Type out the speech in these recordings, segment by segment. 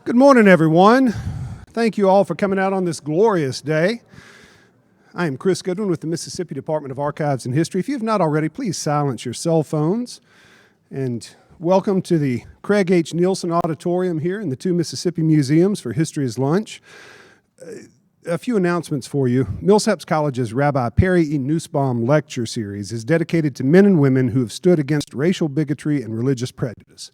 Good morning, everyone. Thank you all for coming out on this glorious day. I am Chris Goodwin with the Mississippi Department of Archives and History. If you have not already, please silence your cell phones. And welcome to the Craig H. Nielsen Auditorium here in the two Mississippi Museums for History's Lunch. A few announcements for you. Millsaps College's Rabbi Perry E. Nussbaum Lecture Series is dedicated to men and women who have stood against racial bigotry and religious prejudice.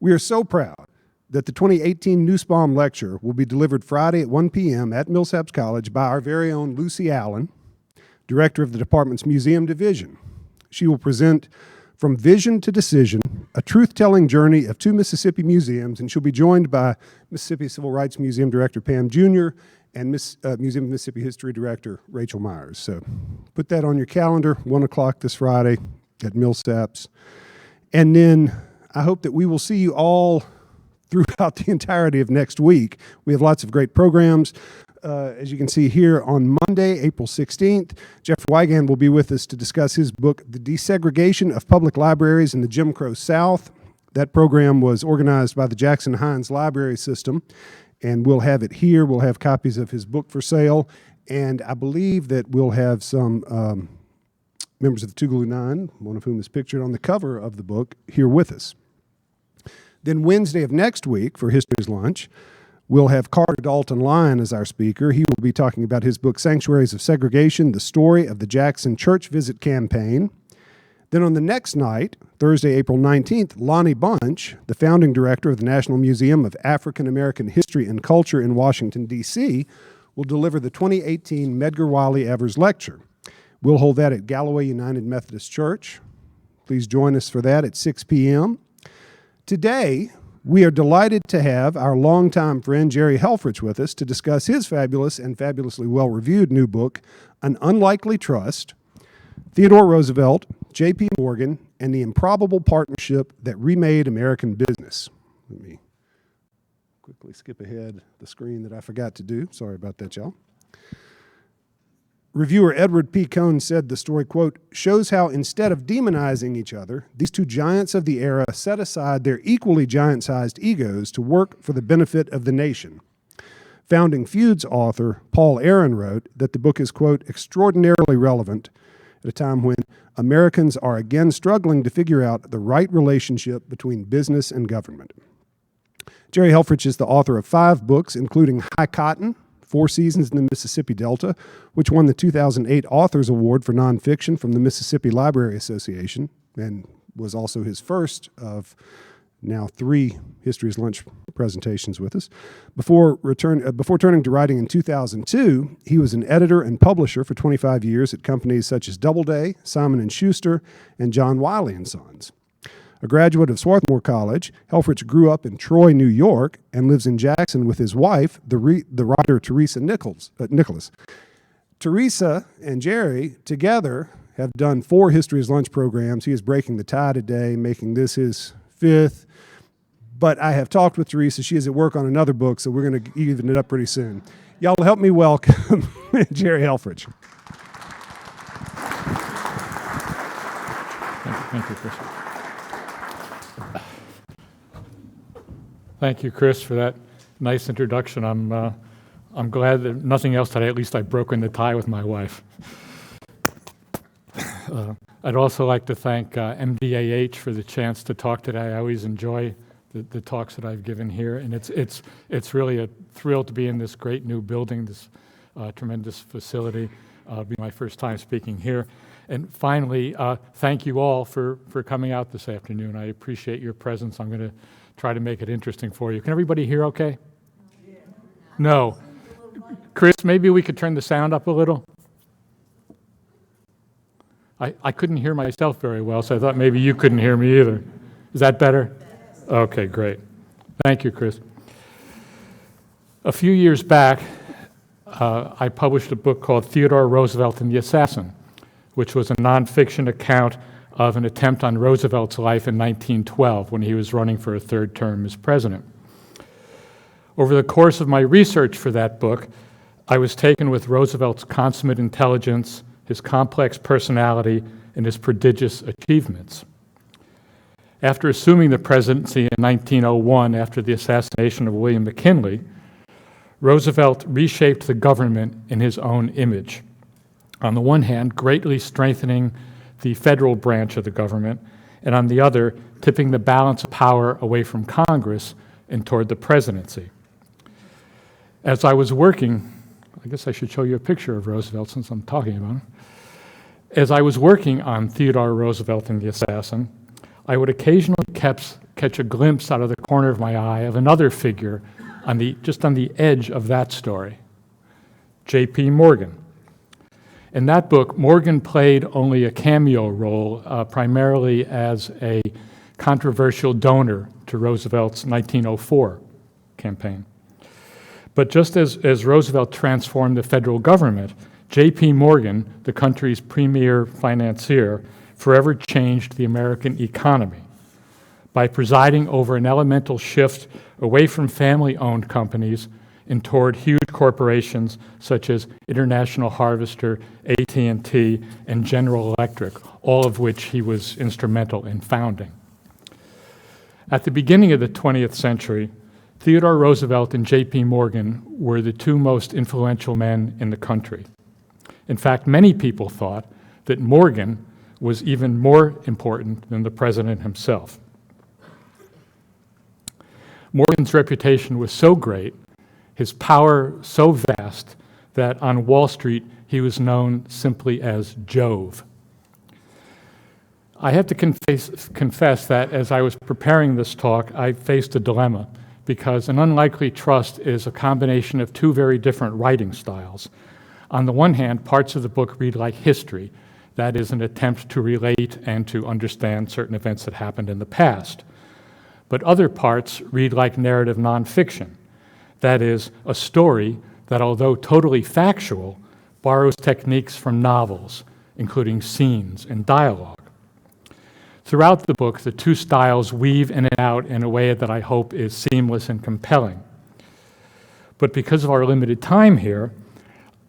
We are so proud that the 2018 Nussbaum Lecture will be delivered Friday at 1 p.m. at Millsaps College by our very own Lucy Allen, Director of the Department's Museum Division. She will present From Vision to Decision, a truth-telling journey of two Mississippi museums, and she'll be joined by Mississippi Civil Rights Museum Director Pam Jr. and Museum of Mississippi History Director Rachel Myers. So put that on your calendar, 1 o'clock this Friday at Millsaps. And then I hope that we will see you all throughout the entirety of next week. We have lots of great programs. As you can see here on Monday, April 16th, Jeff Wigand will be with us to discuss his book, The Desegregation of Public Libraries in the Jim Crow South. That program was organized by the Jackson Hines Library System, and we'll have it here. We'll have copies of his book for sale, and I believe that we'll have some members of the Tougaloo Nine, one of whom is pictured on the cover of the book, here with us. Then Wednesday of next week for History's Lunch, we'll have Carter Dalton Lyon as our speaker. He will be talking about his book, Sanctuaries of Segregation, the Story of the Jackson Church Visit Campaign. Then on the next night, Thursday, April 19th, Lonnie Bunch, the founding director of the National Museum of African American History and Culture in Washington, D.C., will deliver the 2018 Medgar Wiley Evers Lecture. We'll hold that at Galloway United Methodist Church. Please join us for that at 6 p.m. Today, we are delighted to have our longtime friend Gerard Helferich with us to discuss his fabulous and fabulously well-reviewed new book, An Unlikely Trust, Theodore Roosevelt, J.P. Morgan, and the Improbable Partnership That Remade American Business. Let me quickly skip ahead the screen that I forgot to do. Sorry about that, y'all. Reviewer Edward P. Cohn said the story, quote, shows how instead of demonizing each other, these two giants of the era set aside their equally giant-sized egos to work for the benefit of the nation. Founding Feuds author Paul Aaron wrote that the book is, quote, extraordinarily relevant at a time when Americans are again struggling to figure out the right relationship between business and government. Gerard Helferich is the author of 5 books, including High Cotton, 4 Seasons in the Mississippi Delta, which won the 2008 Authors Award for Nonfiction from the Mississippi Library Association, and was also his first of now 3 History's Lunch presentations with us. Before turning to writing in 2002, he was an editor and publisher for 25 years at companies such as Doubleday, Simon & Schuster, and John Wiley & Sons. A graduate of Swarthmore College, Helferich grew up in Troy, New York, and lives in Jackson with his wife, the writer Teresa Nicholas. Teresa and Jerry together have done 4 History's Lunch programs. He is breaking the tie today, making this his 5th. But I have talked with Teresa. She is at work on another book, so we're going to even it up pretty soon. Y'all help me welcome Gerard Helferich. Thank you, Chris. Thank you, Chris, for that nice introduction. I'm glad that nothing else that at least I've broken the tie with my wife. I'd also like to thank MDAH for the chance to talk today. I always enjoy the talks that I've given here, and it's really a thrill to be in this great new building, this tremendous facility. It'll be my first time speaking here. And finally, thank you all for coming out this afternoon. I appreciate your presence. I'm going to try to make it interesting for you. Can everybody hear okay? No. Chris, maybe we could turn the sound up a little? I couldn't hear myself very well, so I thought maybe you couldn't hear me either. Is that better? Okay, great. Thank you, Chris. A few years back, I published a book called Theodore Roosevelt and the Assassin, which was a nonfiction account of an attempt on Roosevelt's life in 1912 when he was running for a 3rd term as president. Over the course of my research for that book, I was taken with Roosevelt's consummate intelligence, his complex personality, and his prodigious achievements. After assuming the presidency in 1901 after the assassination of William McKinley, Roosevelt reshaped the government in his own image. On the one hand, greatly strengthening the federal branch of the government, and on the other, tipping the balance of power away from Congress and toward the presidency. As I was working, I guess I should show you a picture of Roosevelt since I'm talking about him. As I was working on Theodore Roosevelt and the Assassin, I would occasionally catch a glimpse out of the corner of my eye of another figure just on the edge of that story, J.P. Morgan. In that book, Morgan played only a cameo role, primarily as a controversial donor to Roosevelt's 1904 campaign. But just as Roosevelt transformed the federal government, J.P. Morgan, the country's premier financier, forever changed the American economy by presiding over an elemental shift away from family-owned companies and toward huge corporations such as International Harvester, AT&T, and General Electric, all of which he was instrumental in founding. At the beginning of the 20th century, Theodore Roosevelt and J.P. Morgan were the two most influential men in the country. In fact, many people thought that Morgan was even more important than the president himself. Morgan's reputation was so great, his power so vast, that on Wall Street he was known simply as Jove. I have to confess that as I was preparing this talk, I faced a dilemma, because an unlikely trust is a combination of two very different writing styles. On the one hand, parts of the book read like history. That is an attempt to relate and to understand certain events that happened in the past. But other parts read like narrative nonfiction. That is, a story that, although totally factual, borrows techniques from novels, including scenes and dialogue. Throughout the book, the two styles weave in and out in a way that I hope is seamless and compelling. But because of our limited time here,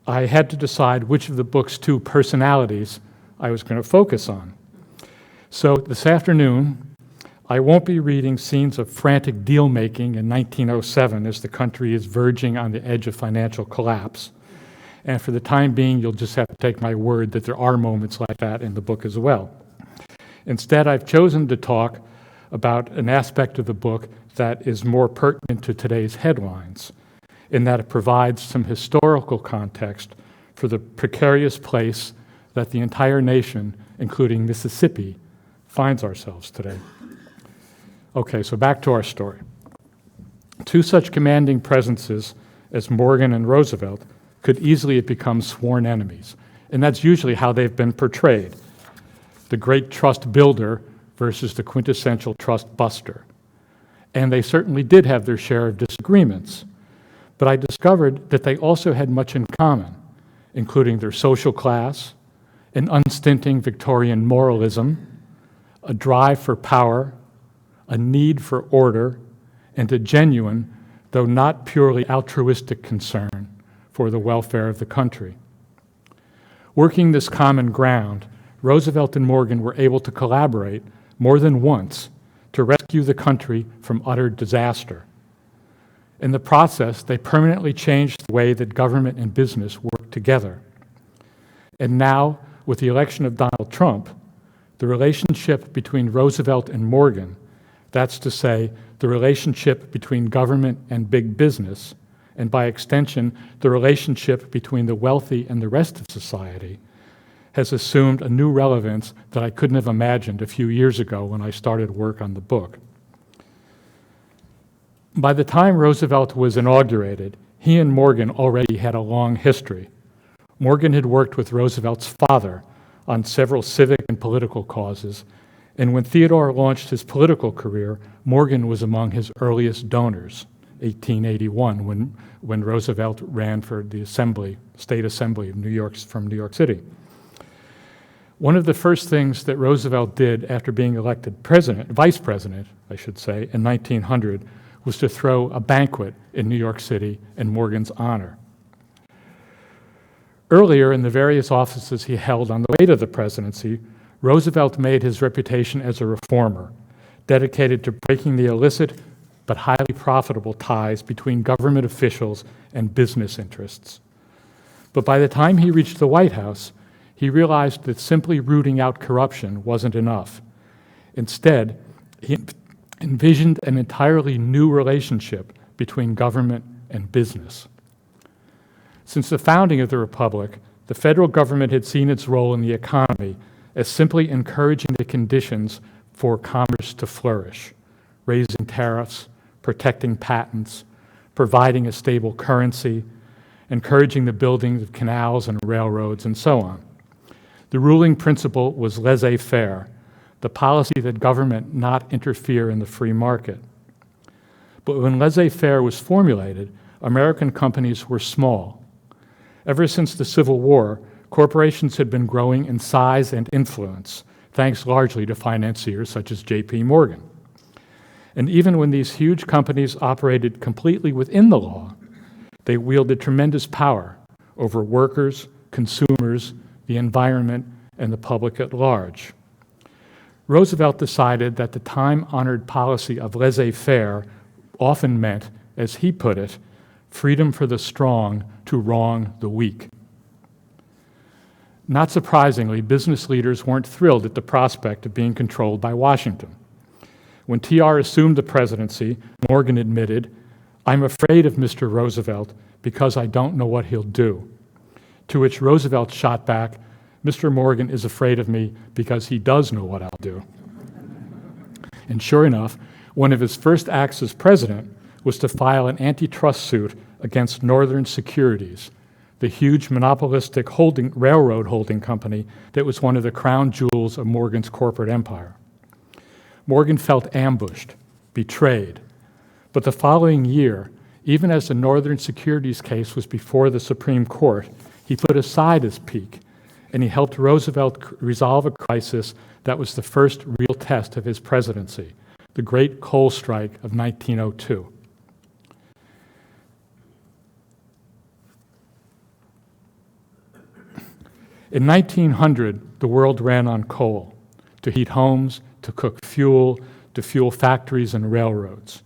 I had to decide which of the book's two personalities I was going to focus on. So this afternoon, I won't be reading scenes of frantic deal-making in 1907 as the country is verging on the edge of financial collapse. And for the time being, you'll just have to take my word that there are moments like that in the book as well. Instead, I've chosen to talk about an aspect of the book that is more pertinent to today's headlines, in that it provides some historical context for the precarious place that the entire nation, including Mississippi, finds ourselves today. Okay, so back to our story. Two such commanding presences as Morgan and Roosevelt could easily have become sworn enemies, and that's usually how they've been portrayed. The great trust builder versus the quintessential trust buster. And they certainly did have their share of disagreements, but I discovered that they also had much in common, including their social class, an unstinting Victorian moralism, a drive for power, a need for order, and a genuine, though not purely altruistic concern for the welfare of the country. Working this common ground, Roosevelt and Morgan were able to collaborate more than once to rescue the country from utter disaster. In the process, they permanently changed the way that government and business work together. And now, with the election of Donald Trump, the relationship between Roosevelt and Morgan, that's to say, the relationship between government and big business, and by extension, the relationship between the wealthy and the rest of society, has assumed a new relevance that I couldn't have imagined a few years ago when I started work on the book. By the time Roosevelt was inaugurated, he and Morgan already had a long history. Morgan had worked with Roosevelt's father on several civic and political causes, and when Theodore launched his political career, Morgan was among his earliest donors, 1881, when Roosevelt ran for the State Assembly of from New York City. One of the first things that Roosevelt did after being elected vice president, in 1900, was to throw a banquet in New York City in Morgan's honor. Earlier, in the various offices he held on the way to the presidency, Roosevelt made his reputation as a reformer, dedicated to breaking the illicit but highly profitable ties between government officials and business interests. But by the time he reached the White House, he realized that simply rooting out corruption wasn't enough. Instead, he envisioned an entirely new relationship between government and business. Since the founding of the Republic, the federal government had seen its role in the economy as simply encouraging the conditions for commerce to flourish, raising tariffs, protecting patents, providing a stable currency, encouraging the building of canals and railroads, and so on. The ruling principle was laissez-faire, the policy that government not interfere in the free market. But when laissez-faire was formulated, American companies were small. Ever since the Civil War, corporations had been growing in size and influence, thanks largely to financiers such as J.P. Morgan. And even when these huge companies operated completely within the law, they wielded tremendous power over workers, consumers, the environment, and the public at large. Roosevelt decided that the time-honored policy of laissez-faire often meant, as he put it, freedom for the strong to wrong the weak. Not surprisingly, business leaders weren't thrilled at the prospect of being controlled by Washington. When TR assumed the presidency, Morgan admitted, "I'm afraid of Mr. Roosevelt because I don't know what he'll do." To which Roosevelt shot back, "Mr. Morgan is afraid of me because he does know what I'll do." And sure enough, one of his first acts as president was to file an antitrust suit against Northern Securities, the huge monopolistic railroad holding company that was one of the crown jewels of Morgan's corporate empire. Morgan felt ambushed, betrayed, but the following year, even as the Northern Securities case was before the Supreme Court, he put aside his pique, and he helped Roosevelt resolve a crisis that was the first real test of his presidency, the Great Coal Strike of 1902. In 1900, the world ran on coal to heat homes, to cook fuel, to fuel factories and railroads.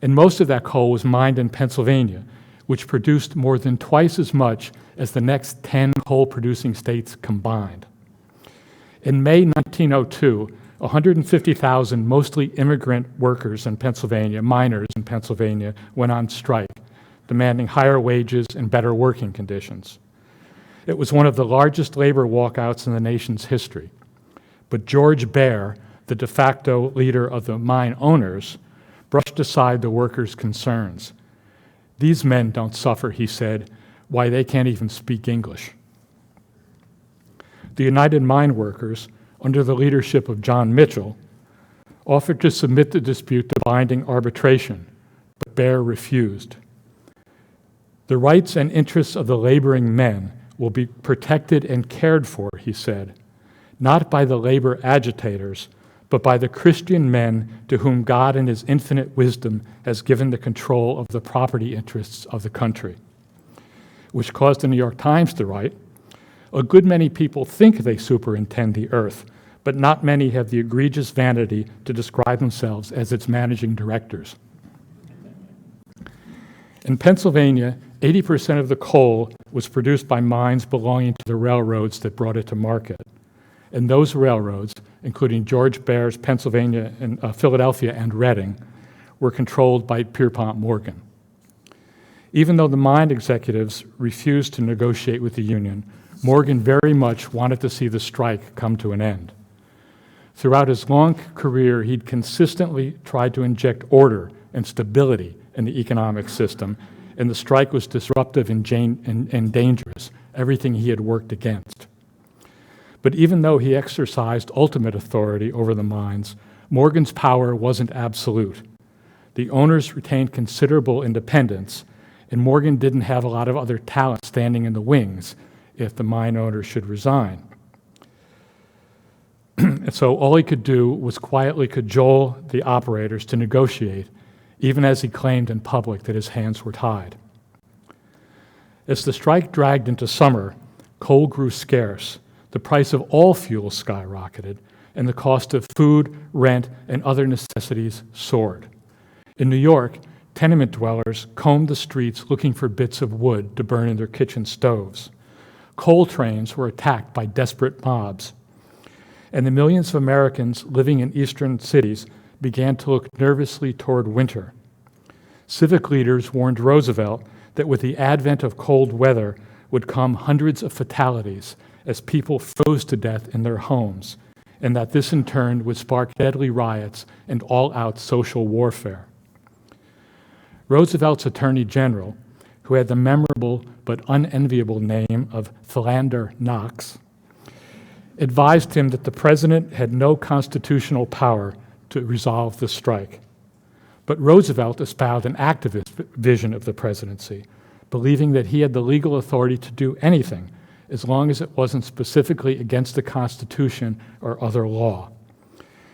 And most of that coal was mined in Pennsylvania, which produced more than twice as much as the next 10 coal-producing states combined. In May 1902, 150,000 mostly immigrant workers in Pennsylvania, miners in Pennsylvania, went on strike, demanding higher wages and better working conditions. It was one of the largest labor walkouts in the nation's history. But George Baer, the de facto leader of the mine owners, brushed aside the workers' concerns. "These men don't suffer," he said. "Why, they can't even speak English." The United Mine Workers, under the leadership of John Mitchell, offered to submit the dispute to binding arbitration, but Baer refused. "The rights and interests of the laboring men will be protected and cared for," he said, "not by the labor agitators, but by the Christian men to whom God in his infinite wisdom has given the control of the property interests of the country." Which caused the New York Times to write, "A good many people think they superintend the earth, but not many have the egregious vanity to describe themselves as its managing directors." In Pennsylvania, 80% of the coal was produced by mines belonging to the railroads that brought it to market. And those railroads, including George Baer's Pennsylvania and Philadelphia and Reading, were controlled by Pierpont Morgan. Even though the mine executives refused to negotiate with the union, Morgan very much wanted to see the strike come to an end. Throughout his long career, he'd consistently tried to inject order and stability in the economic system, and the strike was disruptive and dangerous, everything he had worked against. But even though he exercised ultimate authority over the mines, Morgan's power wasn't absolute. The owners retained considerable independence, and Morgan didn't have a lot of other talent standing in the wings if the mine owners should resign. And so all he could do was quietly cajole the operators to negotiate, even as he claimed in public that his hands were tied. As the strike dragged into summer, coal grew scarce, the price of all fuel skyrocketed, and the cost of food, rent, and other necessities soared. In New York, tenement dwellers combed the streets looking for bits of wood to burn in their kitchen stoves. Coal trains were attacked by desperate mobs. And the millions of Americans living in eastern cities began to look nervously toward winter. Civic leaders warned Roosevelt that with the advent of cold weather would come hundreds of fatalities as people froze to death in their homes, and that this in turn would spark deadly riots and all-out social warfare. Roosevelt's Attorney General, who had the memorable but unenviable name of Philander Knox, advised him that the president had no constitutional power to resolve the strike. But Roosevelt espoused an activist vision of the presidency, believing that he had the legal authority to do anything as long as it wasn't specifically against the Constitution or other law.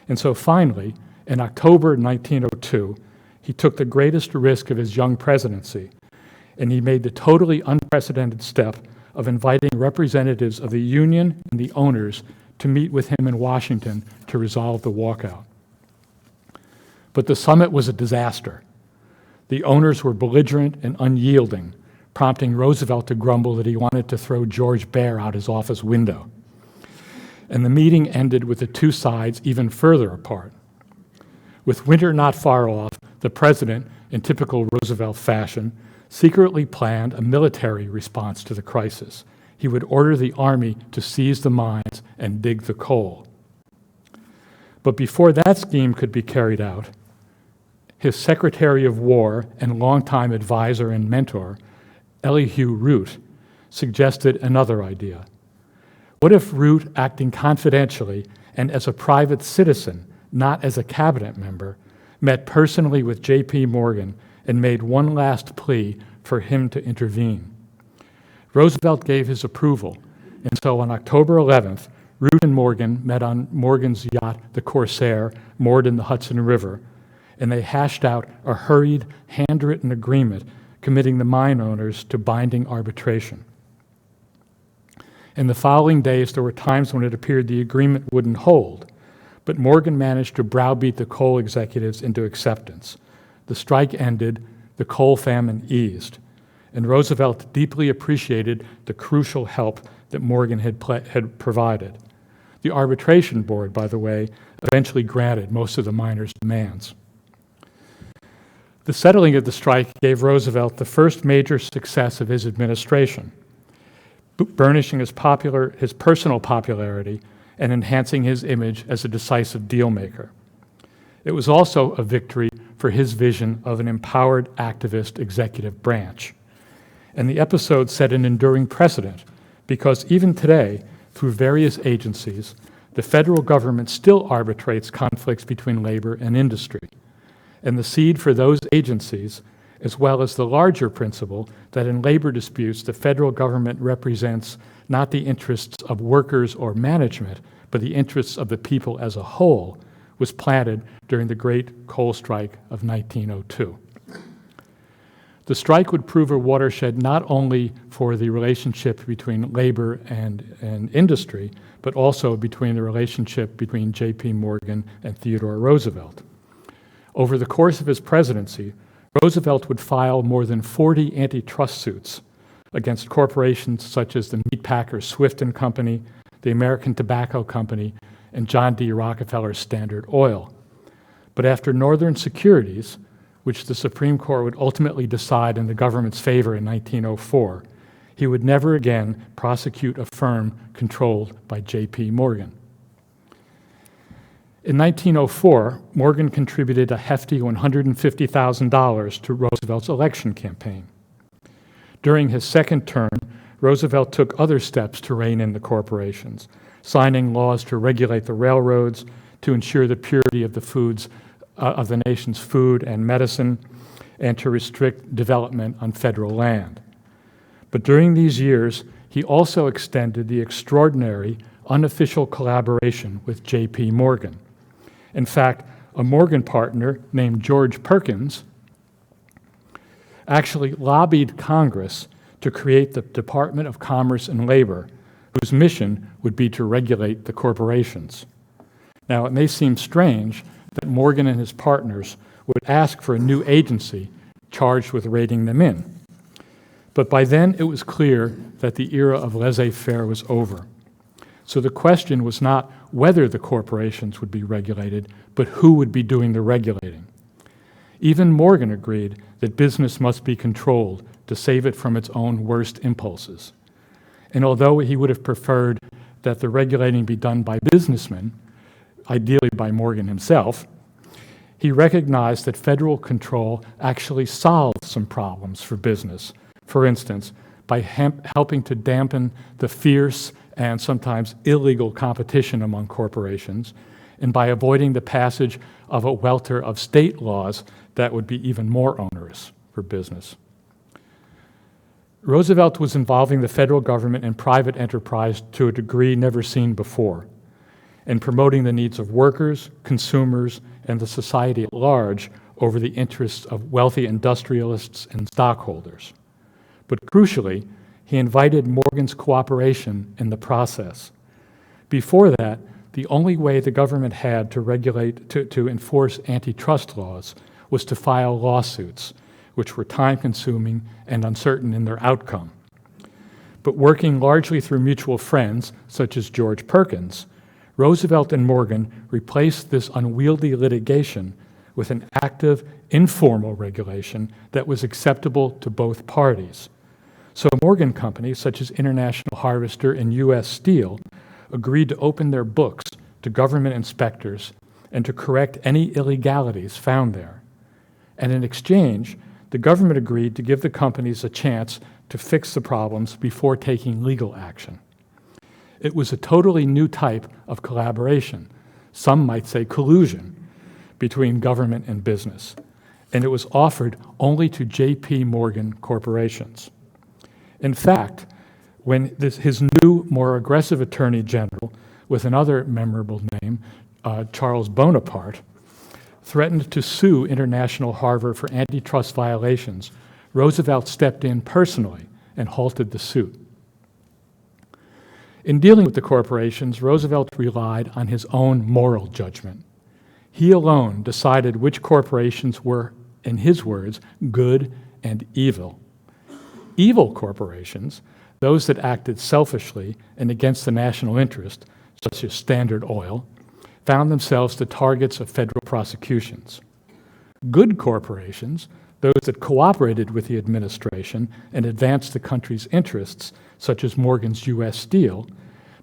And so finally, in October 1902, he took the greatest risk of his young presidency, and he made the totally unprecedented step of inviting representatives of the union and the owners to meet with him in Washington to resolve the walkout. But the summit was a disaster. The owners were belligerent and unyielding, prompting Roosevelt to grumble that he wanted to throw George Bear out his office window. And the meeting ended with the two sides even further apart. With winter not far off, the president, in typical Roosevelt fashion, secretly planned a military response to the crisis. He would order the army to seize the mines and dig the coal. But before that scheme could be carried out, his Secretary of War and longtime advisor and mentor, Elihu Root, suggested another idea. What if Root, acting confidentially and as a private citizen, not as a cabinet member, met personally with J.P. Morgan and made one last plea for him to intervene? Roosevelt gave his approval, and so on October 11th, Reuben Morgan met on Morgan's yacht, the Corsair, moored in the Hudson River, and they hashed out a hurried, handwritten agreement committing the mine owners to binding arbitration. In the following days, there were times when it appeared the agreement wouldn't hold, but Morgan managed to browbeat the coal executives into acceptance. The strike ended, the coal famine eased, and Roosevelt deeply appreciated the crucial help that Morgan had provided. The arbitration board, by the way, eventually granted most of the miners' demands. The settling of the strike gave Roosevelt the first major success of his administration, burnishing his personal popularity and enhancing his image as a decisive deal-maker. It was also a victory for his vision of an empowered activist executive branch. And the episode set an enduring precedent because even today, through various agencies, the federal government still arbitrates conflicts between labor and industry. And the seed for those agencies, as well as the larger principle that in labor disputes, the federal government represents not the interests of workers or management, but the interests of the people as a whole, was planted during the Great Coal Strike of 1902. The strike would prove a watershed not only for the relationship between labor and industry, but also between the relationship between J.P. Morgan and Theodore Roosevelt. Over the course of his presidency, Roosevelt would file more than 40 antitrust suits against corporations such as the meatpacker Swift and Company, the American Tobacco Company, and John D. Rockefeller's Standard Oil. But after Northern Securities, which the Supreme Court would ultimately decide in the government's favor in 1904, he would never again prosecute a firm controlled by J.P. Morgan. In 1904, Morgan contributed a hefty $150,000 to Roosevelt's election campaign. During his second term, Roosevelt took other steps to rein in the corporations, signing laws to regulate the railroads, to ensure the purity of the nation's food and medicine, and to restrict development on federal land. But during these years, he also extended the extraordinary unofficial collaboration with J.P. Morgan. In fact, a Morgan partner named George Perkins actually lobbied Congress to create the Department of Commerce and Labor, whose mission would be to regulate the corporations. Now, it may seem strange that Morgan and his partners would ask for a new agency charged with reining them in. But by then, it was clear that the era of laissez-faire was over. So the question was not whether the corporations would be regulated, but who would be doing the regulating. Even Morgan agreed that business must be controlled to save it from its own worst impulses. And although he would have preferred that the regulating be done by businessmen, ideally by Morgan himself, he recognized that federal control actually solved some problems for business. For instance, by helping to dampen the fierce and sometimes illegal competition among corporations, and by avoiding the passage of a welter of state laws that would be even more onerous for business. Roosevelt was involving the federal government and private enterprise to a degree never seen before, and promoting the needs of workers, consumers, and the society at large over the interests of wealthy industrialists and stockholders. But crucially, he invited Morgan's cooperation in the process. Before that, the only way the government had to regulate, to enforce antitrust laws was to file lawsuits, which were time-consuming and uncertain in their outcome. But working largely through mutual friends, such as George Perkins, Roosevelt and Morgan replaced this unwieldy litigation with an active, informal regulation that was acceptable to both parties. So Morgan companies, such as International Harvester and U.S. Steel, agreed to open their books to government inspectors and to correct any illegalities found there. And in exchange, the government agreed to give the companies a chance to fix the problems before taking legal action. It was a totally new type of collaboration, some might say collusion, between government and business, and it was offered only to J.P. Morgan corporations. In fact, when his new, more aggressive attorney general, with another memorable name, Charles Bonaparte, threatened to sue International Harbor for antitrust violations, Roosevelt stepped in personally and halted the suit. In dealing with the corporations, Roosevelt relied on his own moral judgment. He alone decided which corporations were, in his words, good and evil. Evil corporations, those that acted selfishly and against the national interest, such as Standard Oil, found themselves the targets of federal prosecutions. Good corporations, those that cooperated with the administration and advanced the country's interests, such as Morgan's U.S. Steel,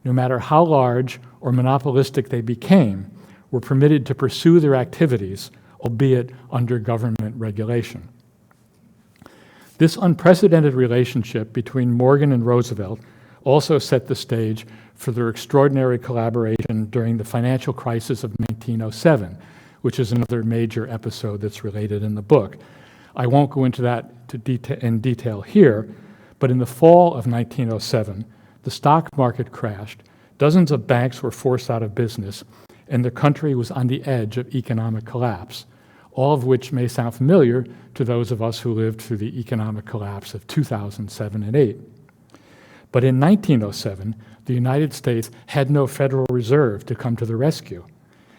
no matter how large or monopolistic they became, were permitted to pursue their activities, albeit under government regulation. This unprecedented relationship between Morgan and Roosevelt also set the stage for their extraordinary collaboration during the financial crisis of 1907, which is another major episode that's related in the book. I won't go into that in detail here, but in the fall of 1907, the stock market crashed, dozens of banks were forced out of business, and the country was on the edge of economic collapse, all of which may sound familiar to those of us who lived through the economic collapse of 2007 and 8. But in 1907, the United States had no Federal Reserve to come to the rescue.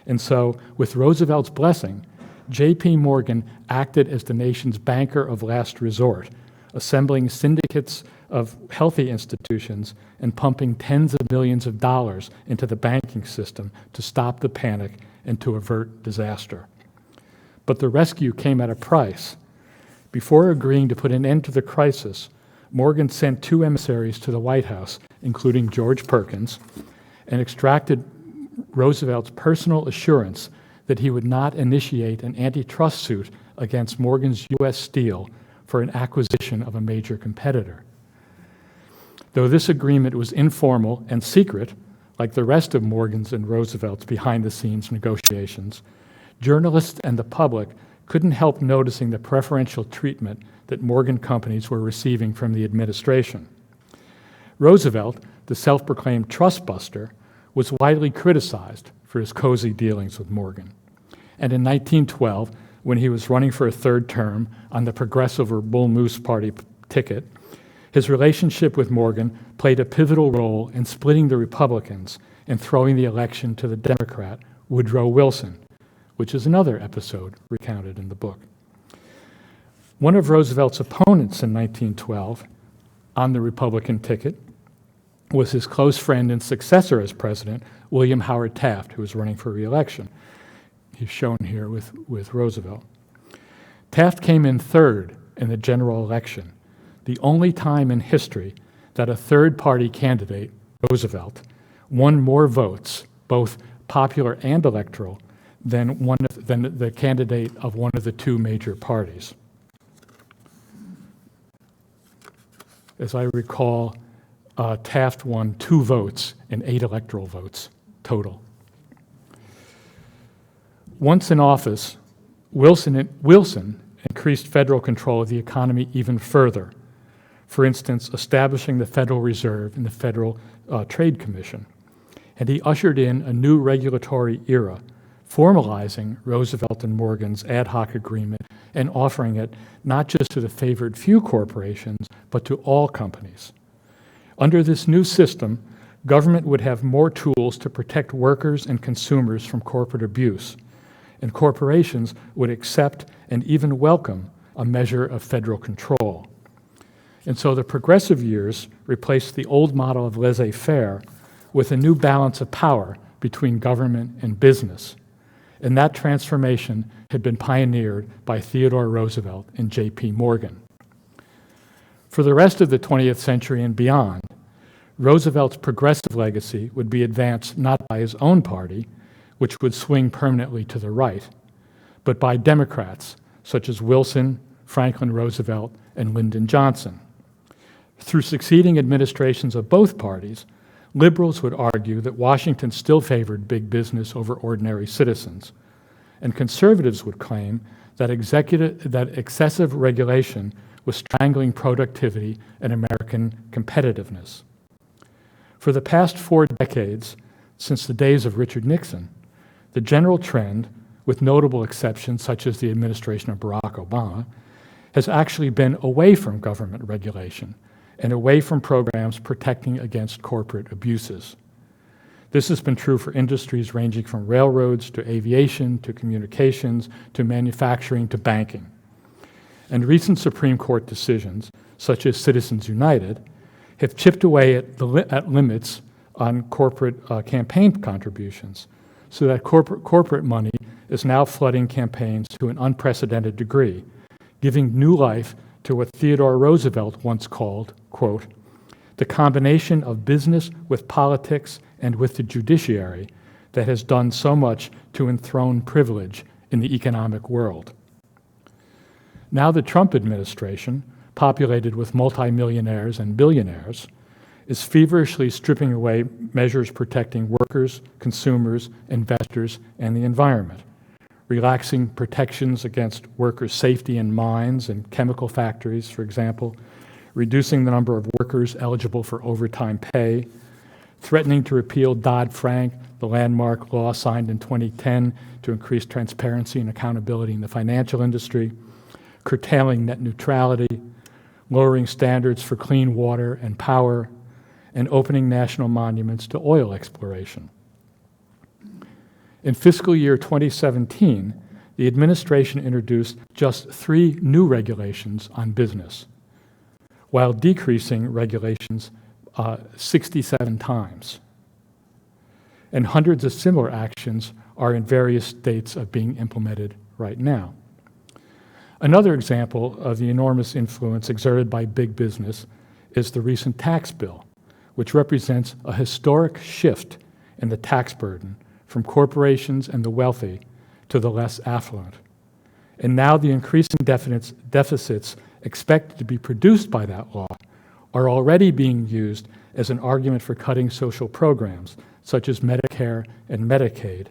And so, with Roosevelt's blessing, J.P. Morgan acted as the nation's banker of last resort, assembling syndicates of healthy institutions and pumping tens of millions of dollars into the banking system to stop the panic and to avert disaster. But the rescue came at a price. Before agreeing to put an end to the crisis, Morgan sent 2 emissaries to the White House, including George Perkins, and extracted Roosevelt's personal assurance that he would not initiate an antitrust suit against Morgan's U.S. Steel for an acquisition of a major competitor. Though this agreement was informal and secret, like the rest of Morgan's and Roosevelt's behind-the-scenes negotiations, journalists and the public couldn't help noticing the preferential treatment that Morgan companies were receiving from the administration. Roosevelt, the self-proclaimed trust buster, was widely criticized for his cozy dealings with Morgan. And in 1912, when he was running for a third term on the Progressive or Bull Moose Party ticket, his relationship with Morgan played a pivotal role in splitting the Republicans and throwing the election to the Democrat, Woodrow Wilson, which is another episode recounted in the book. One of Roosevelt's opponents in 1912 on the Republican ticket was his close friend and successor as president, William Howard Taft, who was running for re-election. He's shown here with Roosevelt. Taft came in third in the general election, the only time in history that a third-party candidate, Roosevelt, won more votes, both popular and electoral, than the candidate of one of the two major parties. As I recall, Taft won 2 votes and 8 electoral votes total. Once in office, Wilson increased federal control of the economy even further. For instance, establishing the Federal Reserve and the Federal Trade Commission. And he ushered in a new regulatory era, formalizing Roosevelt and Morgan's ad hoc agreement and offering it not just to the favored few corporations, but to all companies. Under this new system, government would have more tools to protect workers and consumers from corporate abuse, and corporations would accept and even welcome a measure of federal control. And so the progressive years replaced the old model of laissez-faire with a new balance of power between government and business. And that transformation had been pioneered by Theodore Roosevelt and J.P. Morgan. For the rest of the 20th century and beyond, Roosevelt's progressive legacy would be advanced not by his own party, which would swing permanently to the right, but by Democrats such as Wilson, Franklin Roosevelt, and Lyndon Johnson. Through succeeding administrations of both parties, liberals would argue that Washington still favored big business over ordinary citizens, and conservatives would claim that excessive regulation was strangling productivity and American competitiveness. For the past 4 decades, since the days of Richard Nixon, the general trend, with notable exceptions such as the administration of Barack Obama, has actually been away from government regulation and away from programs protecting against corporate abuses. This has been true for industries ranging from railroads to aviation to communications to manufacturing to banking. And recent Supreme Court decisions, such as Citizens United, have chipped away at limits on corporate campaign contributions, so that corporate money is now flooding campaigns to an unprecedented degree, giving new life to what Theodore Roosevelt once called, quote, the combination of business with politics and with the judiciary that has done so much to enthrone privilege in the economic world. Now the Trump administration, populated with multimillionaires and billionaires, is feverishly stripping away measures protecting workers, consumers, investors, and the environment, relaxing protections against workers' safety in mines and chemical factories, for example, reducing the number of workers eligible for overtime pay, threatening to repeal Dodd-Frank, the landmark law signed in 2010 to increase transparency and accountability in the financial industry, curtailing net neutrality, lowering standards for clean water and power, and opening national monuments to oil exploration. In fiscal year 2017, the administration introduced just 3 new regulations on business, while decreasing regulations 67 times. And hundreds of similar actions are in various states of being implemented right now. Another example of the enormous influence exerted by big business is the recent tax bill, which represents a historic shift in the tax burden from corporations and the wealthy to the less affluent. And now the increasing deficits expected to be produced by that law are already being used as an argument for cutting social programs, such as Medicare and Medicaid,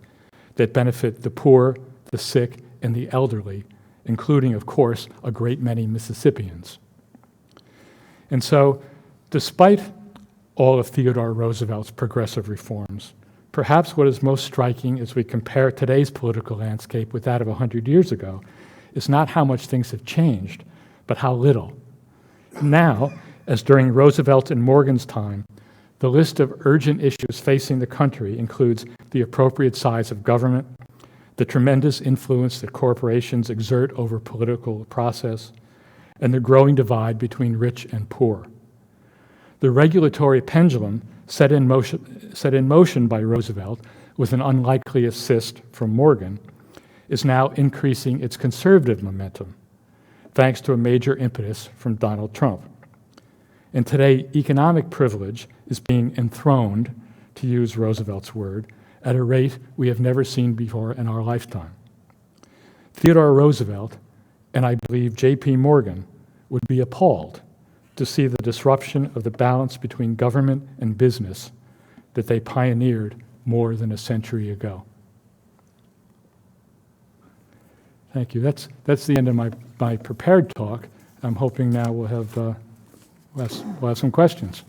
that benefit the poor, the sick, and the elderly, including, of course, a great many Mississippians. And so, despite all of Theodore Roosevelt's progressive reforms, perhaps what is most striking as we compare today's political landscape with that of 100 years ago is not how much things have changed, but how little. Now, as during Roosevelt and Morgan's time, The list of urgent issues facing the country includes the appropriate size of government, the tremendous influence that corporations exert over political process, and the growing divide between rich and poor. The regulatory pendulum set in motion by Roosevelt with an unlikely assist from Morgan is now increasing its conservative momentum, thanks to a major impetus from Donald Trump. And today, economic privilege is being enthroned, to use Roosevelt's word, at a rate we have never seen before in our lifetime. Theodore Roosevelt, and I believe J.P. Morgan, would be appalled to see the disruption of the balance between government and business that they pioneered more than a century ago. Thank you. That's the end of my prepared talk. I'm hoping now we'll have some questions.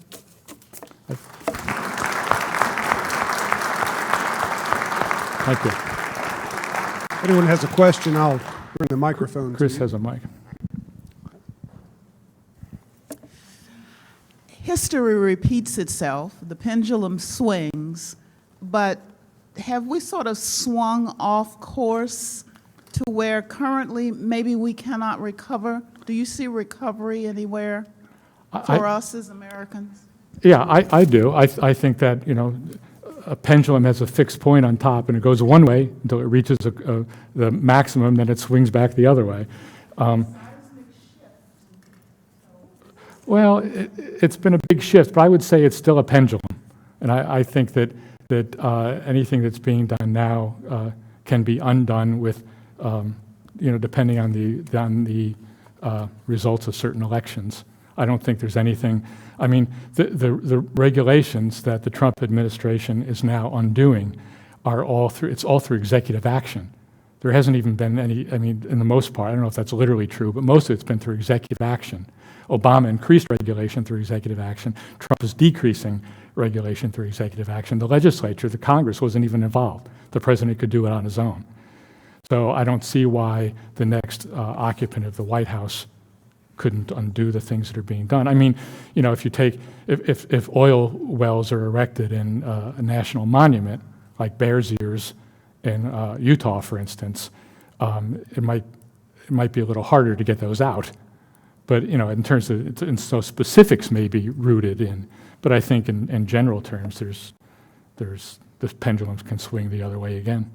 Thank you. If anyone has a question, I'll bring the microphone Chris to you. has a mic. History repeats itself, the pendulum swings, but have we sort of swung off course to where currently maybe we cannot recover? Do you see recovery anywhere for us as Americans? Yeah, I do. I think that, a pendulum has a fixed point on top, and it goes one way until it reaches the maximum, then it swings back the other way. Well, it's been a big shift, but I would say it's still a pendulum. And I think that anything that's being done now can be undone with, depending on the results of certain elections. I don't think there's anything. I mean, the regulations that the Trump administration is now undoing are all through executive action. There hasn't even been any, in the most part, I don't know if that's literally true, but most of it's been through executive action. Obama increased regulation through executive action. Trump is decreasing regulation through executive action. The legislature, the Congress, wasn't even involved. The president could do it on his own. So I don't see why the next occupant of the White House couldn't undo the things that are being done. If oil wells are erected in a national monument, like Bears Ears in Utah, for instance, it might be a little harder to get those out. But in terms of, so specifics may be rooted in, but I think in general terms, the pendulums can swing the other way again.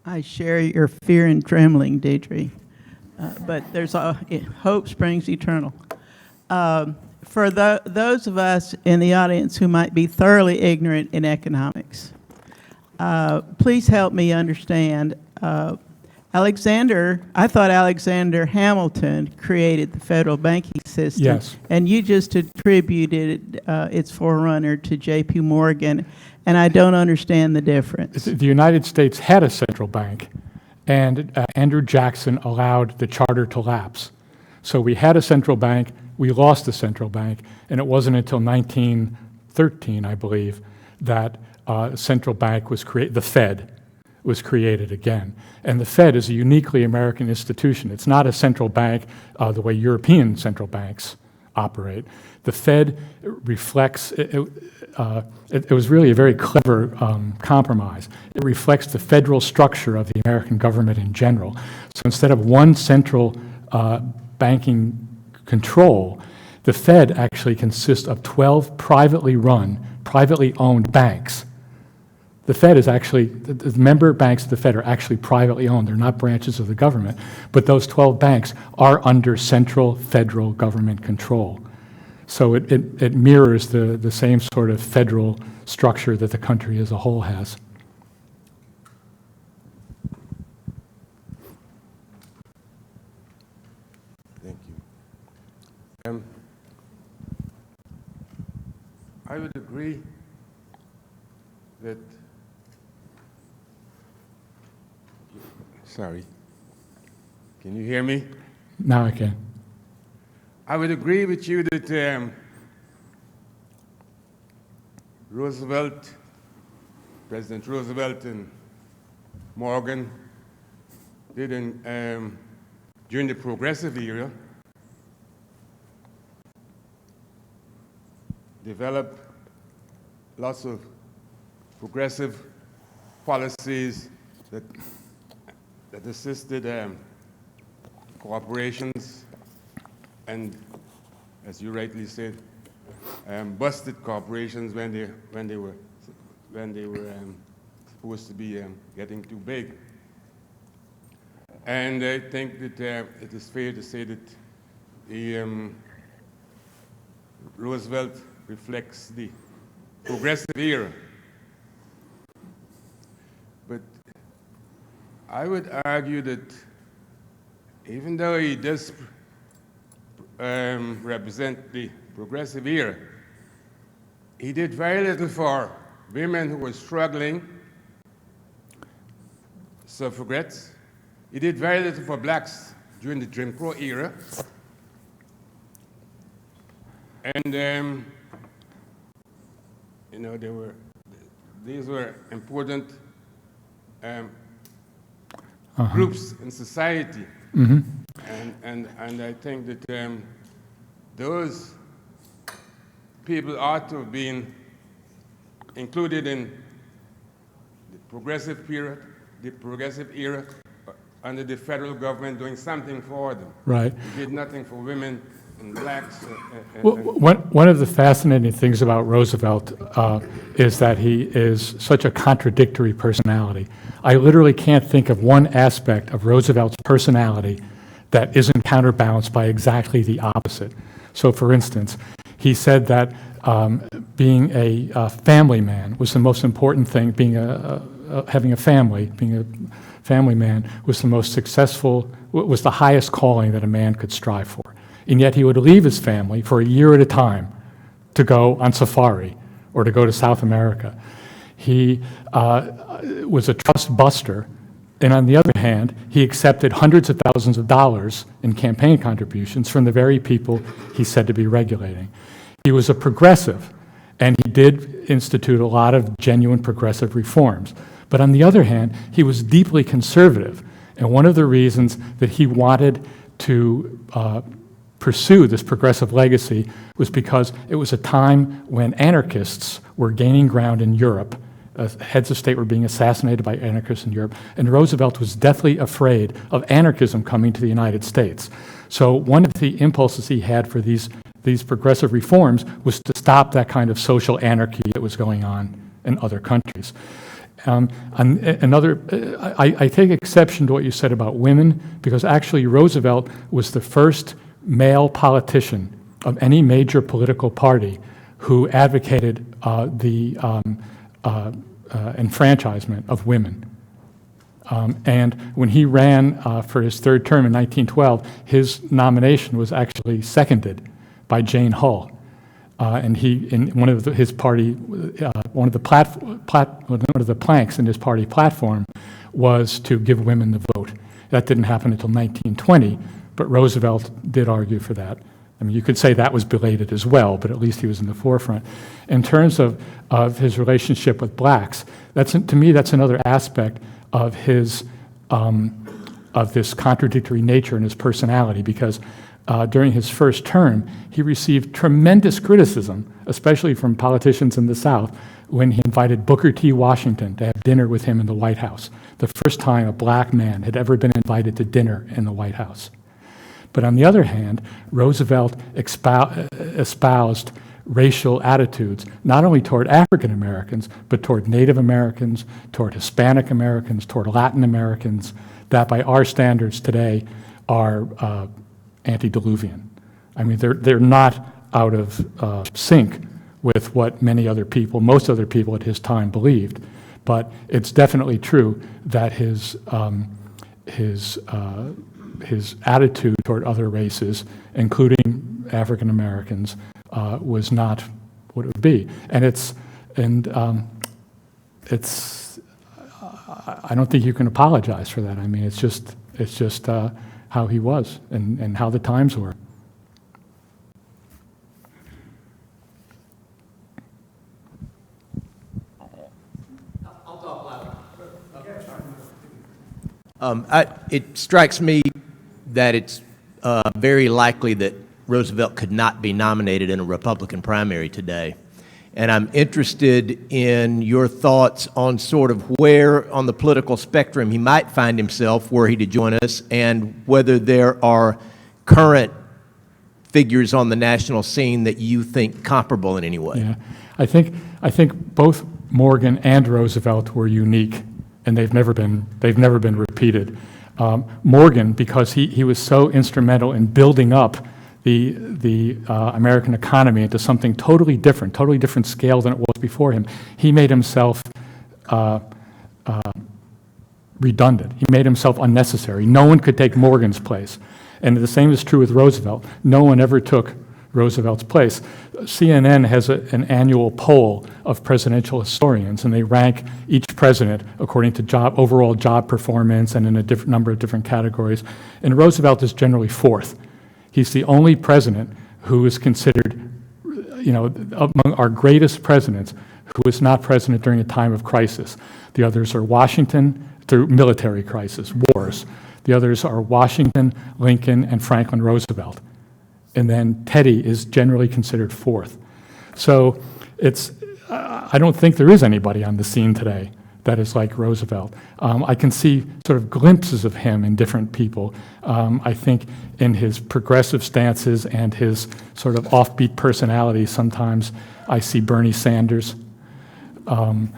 I share your fear and trembling, Deidre, but hope springs eternal. For those of us in the audience who might be thoroughly ignorant in economics, please help me understand. I thought Alexander Hamilton created the federal banking system. Yes. And you just attributed its forerunner to J.P. Morgan, and I don't understand the difference. The United States had a central bank, and Andrew Jackson allowed the charter to lapse. So we had a central bank, we lost the central bank, and it wasn't until 1913, I believe, that central bank was created, the Fed was created again. And the Fed is a uniquely American institution. It's not a central bank the way European central banks operate. The Fed reflects, it was really a very clever compromise. It reflects the federal structure of the American government in general. So instead of one central banking control, the Fed actually consists of 12 privately owned banks. The Fed is actually, the member banks of the Fed are actually privately owned. They're not branches of the government, but those 12 banks are under central federal government control. So it mirrors the same sort of federal structure that the country as a whole has. Thank you. I would agree that, sorry, can you hear me? Now I can. I would agree with you that President Roosevelt and Morgan did during the progressive era, developed lots of progressive policies that assisted corporations and, as you rightly said, busted corporations when they were supposed to be getting too big. And I think that it is fair to say that the Roosevelt reflects the progressive era. But I would argue that even though he does represent the progressive era, he did very little for women who were struggling, suffragettes. He did very little for blacks during the Jim Crow era. And, you know, these were important groups in society. Mm-hmm. And I think that those people ought to have been included in the progressive period, the progressive era, under the federal government doing something for them. Right. He did nothing for women and blacks. Well, one of the fascinating things about Roosevelt is that he is such a contradictory personality. I literally can't think of one aspect of Roosevelt's personality that isn't counterbalanced by exactly the opposite. So, for instance, he said that being a family man was the most important thing, having a family, being a family man was the most successful, was the highest calling that a man could strive for. And yet he would leave his family for a year at a time to go on safari or to go to South America. He was a trust buster, and on the other hand, he accepted hundreds of thousands of dollars in campaign contributions from the very people he said to be regulating. He was a progressive, and he did institute a lot of genuine progressive reforms. But on the other hand, he was deeply conservative, and one of the reasons that he wanted to pursue this progressive legacy was because it was a time when anarchists were gaining ground in Europe. Heads of state were being assassinated by anarchists in Europe, and Roosevelt was deathly afraid of anarchism coming to the United States. So one of the impulses he had for these progressive reforms was to stop that kind of social anarchy that was going on in other countries. I take exception to what you said about women, because actually Roosevelt was the first male politician of any major political party who advocated the enfranchisement of women. And when he ran for his third term in 1912, his nomination was actually seconded by Jane Hull. And he, in one of his party, one of the planks in his party platform was to give women the vote. That didn't happen until 1920, but Roosevelt did argue for that. I mean, you could say that was belated as well, but at least he was in the forefront. In terms of his relationship with blacks, to me, that's another aspect of his of this contradictory nature in his personality, because during his first term, he received tremendous criticism, especially from politicians in the South, when he invited Booker T. Washington to have dinner with him in the White House, the first time a black man had ever been invited to dinner in the White House. But on the other hand, Roosevelt espoused racial attitudes, not only toward African Americans, but toward Native Americans, toward Hispanic Americans, toward Latin Americans, that by our standards today are antediluvian. I mean, they're not out of sync with what most other people at his time believed, but it's definitely true that his attitude toward other races, including African Americans, was not what it would be. And I don't think you can apologize for that. I mean, it's just how he was and how the times were. I'll talk loud. It strikes me that it's very likely that Roosevelt could not be nominated in a Republican primary today. And I'm interested in your thoughts on sort of where on the political spectrum he might find himself were he to join us, and whether there are current figures on the national scene that you think comparable in any way. Yeah, I think both Morgan and Roosevelt were unique, and they've never been repeated. Morgan, because he was so instrumental in building up the American economy into something totally different scale than it was before him. He made himself redundant. He made himself unnecessary. No one could take Morgan's place. And the same is true with Roosevelt. No one ever took Roosevelt's place. CNN has an annual poll of presidential historians, and they rank each president according to overall job performance and in a different number of different categories. And Roosevelt is generally fourth. He's the only president who is considered, among our greatest presidents, who was not president during a time of crisis. The others are Washington, through military crisis, wars. The others are Washington, Lincoln, and Franklin Roosevelt. And then Teddy is generally considered fourth. So I don't think there is anybody on the scene today that is like Roosevelt. I can see sort of glimpses of him in different people. I think in his progressive stances and his sort of offbeat personality, sometimes I see Bernie Sanders. But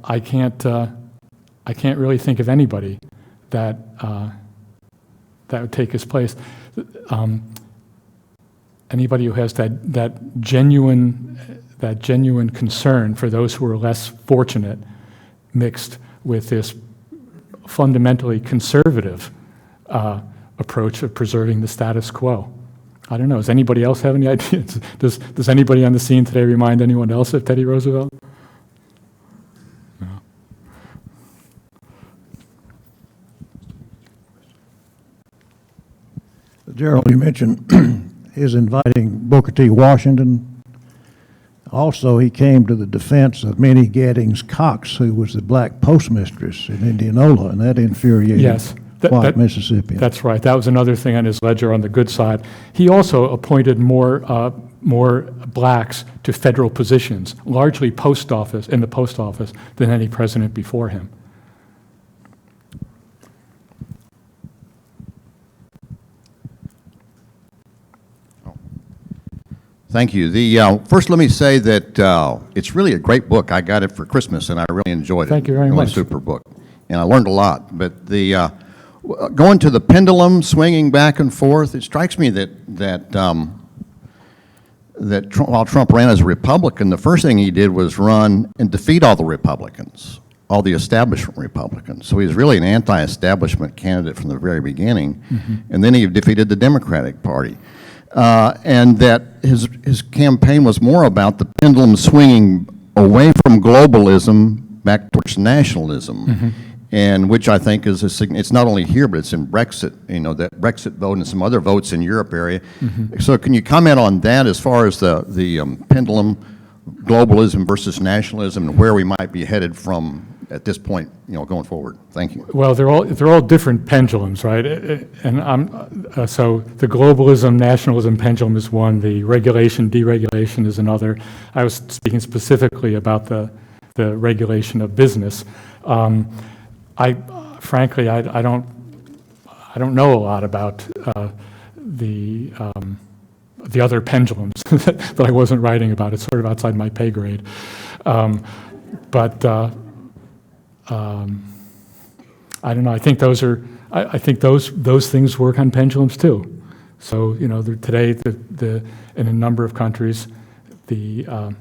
I can't really think of anybody that would take his place. Anybody who has that genuine concern for those who are less fortunate, mixed with this fundamentally conservative approach of preserving the status quo. I don't know. Does anybody else have any ideas? Does anybody on the scene today remind anyone else of Teddy Roosevelt? No. Gerald, you mentioned his inviting Booker T. Washington. Also, he came to the defense of Minnie Gaddings Cox, who was the black postmistress in Indianola, and that infuriated white Mississippians. That's right. That was another thing on his ledger on the good side. He also appointed more blacks to federal positions, largely in the post office, than any president before him. Thank you. First, let me say that it's really a great book. I got it for Christmas, and I really enjoyed it. Thank you very It was much. a super book, and I learned a lot. But going to the pendulum, swinging back and forth, it strikes me that while Trump ran as a Republican, the first thing he did was run and defeat all the Republicans, all the establishment Republicans. So he was really an anti-establishment candidate from the very beginning, and then he defeated the Democratic Party. And that his campaign was more about the pendulum swinging away from globalism back towards nationalism, and which I think is it's not only here, but it's in Brexit, that Brexit vote and some other votes in Europe area. So can you comment on that as far as the pendulum, globalism versus nationalism, and where we might be headed from at this point, going forward? Thank you. Well, they're all different pendulums, right? And so the globalism, nationalism pendulum is one. The regulation, deregulation is another. I was speaking specifically about the regulation of business. Frankly, I don't know a lot about the other pendulums that I wasn't writing about. It's sort of outside my pay grade, but. I don't know. I think those are. I think those things work on pendulums too. So today, in a number of countries, the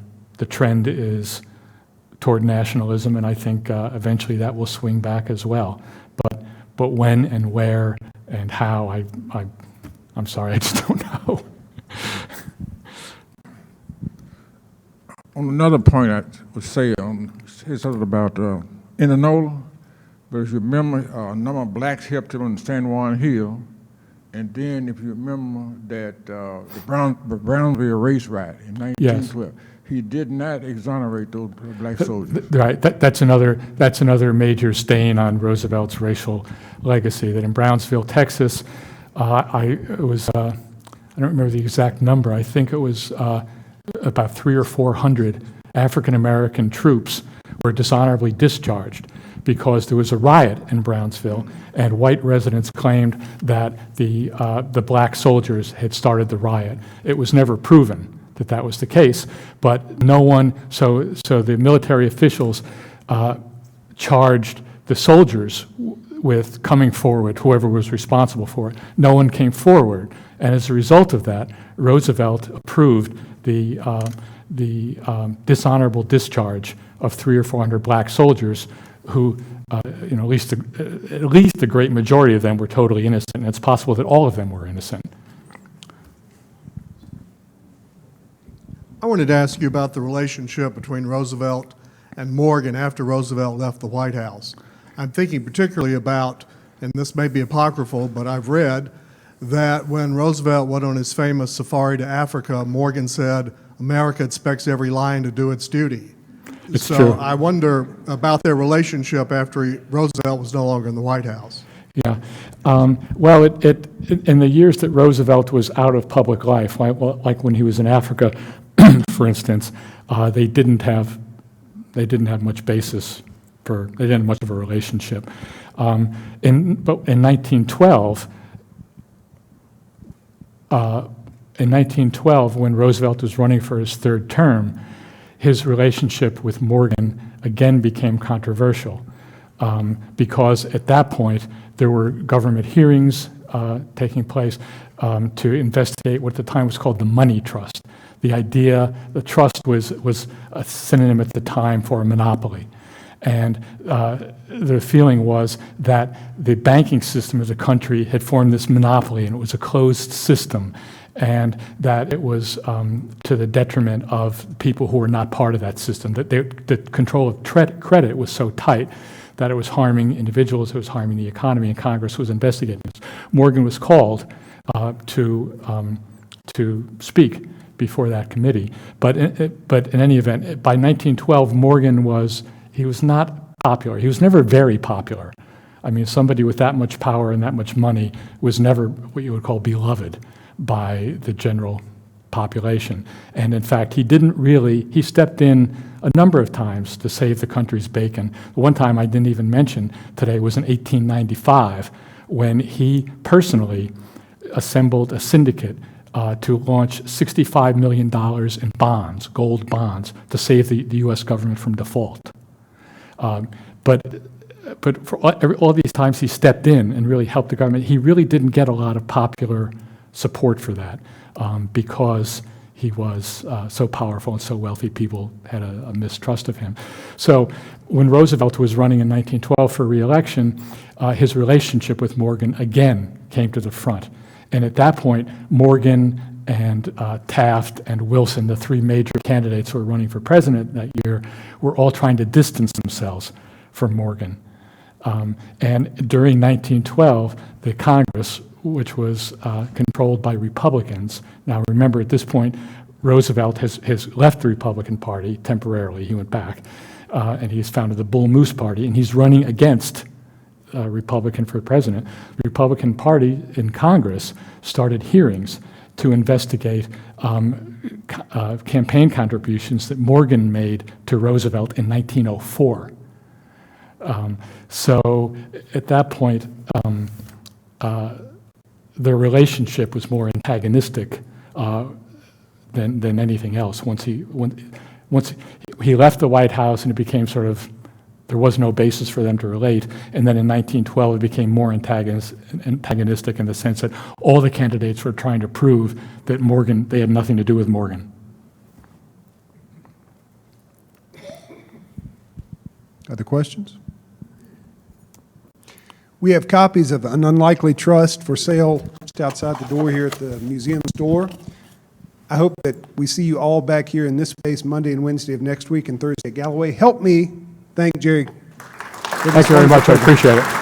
trend is toward nationalism, and I think eventually that will swing back as well. But when and where and how, I'm sorry, I just don't know. On another point, I would say something about Indianola, but if you remember, a number of blacks helped him on San Juan Hill, And then, if you remember that the Brownsville race riot in 1912, he did not exonerate those black soldiers. Right. That's another major stain on Roosevelt's racial legacy. That in Brownsville, Texas, I don't remember the exact number. I think it was about 300 or 400 African American troops were dishonorably discharged because there was a riot in Brownsville, and white residents claimed that the black soldiers had started the riot. It was never proven that that was the case, but no one, so the military officials charged the soldiers with coming forward, whoever was responsible for it. No one came forward, and as a result of that, Roosevelt approved the dishonorable discharge of 300 or 400 black soldiers who, at least the great majority of them were totally innocent, and it's possible that all of them were innocent. I wanted to ask you about the relationship between Roosevelt and Morgan after Roosevelt left the White House. I'm thinking particularly about, and this may be apocryphal, but I've read that when Roosevelt went on his famous safari to Africa, Morgan said, "America expects every lion to do its duty." It's so true. I wonder about their relationship after Roosevelt was no longer in the White House. Yeah. Well, in the years that Roosevelt was out of public life, like when he was in Africa, for instance, they didn't have much basis they didn't have much of a relationship. But in 1912, when Roosevelt was running for his third term, his relationship with Morgan again became controversial because at that point there were government hearings taking place to investigate what at the time was called the money trust. The trust was a synonym at the time for a monopoly. And the feeling was that the banking system of the country had formed this monopoly, and it was a closed system, and that it was to the detriment of people who were not part of that system, that the control of credit was so tight that it was harming individuals, it was harming the economy, and Congress was investigating this. Morgan was called to speak before that committee. But in any event, by 1912, Morgan was not popular. He was never very popular. I mean, somebody with that much power and that much money was never what you would call beloved by the general population. And in fact, he stepped in a number of times to save the country's bacon. The one time I didn't even mention today was in 1895, when he personally assembled a syndicate to launch $65 million in bonds, gold bonds, to save the U.S. government from default. But for all these times he stepped in and really helped the government, he really didn't get a lot of popular support for that because he was so powerful and so wealthy, people had a mistrust of him. So when Roosevelt was running in 1912 for re-election, his relationship with Morgan again came to the front. And at that point, Morgan and Taft and Wilson, the three major candidates who were running for president that year, were all trying to distance themselves from Morgan. And during 1912, the Congress, which was controlled by Republicans. Now remember, at this point, Roosevelt has left the Republican Party temporarily. He went back, and he's founded the Bull Moose Party, and he's running against Republican for president. The Republican Party in Congress started hearings to investigate campaign contributions that Morgan made to Roosevelt in 1904. So at that point, their relationship was more antagonistic than anything else. Once he left the White House, and it became sort of, there was no basis for them to relate. And then in 1912, it became more antagonistic in the sense that all the candidates were trying to prove that they had nothing to do with Morgan. Other questions? We have copies of An Unlikely Trust for sale just outside the door here at the museum store. I hope that we see you all back here in this space Monday and Wednesday of next week and Thursday at Galloway. Help me thank Jerry. Thank you very much. I appreciate it.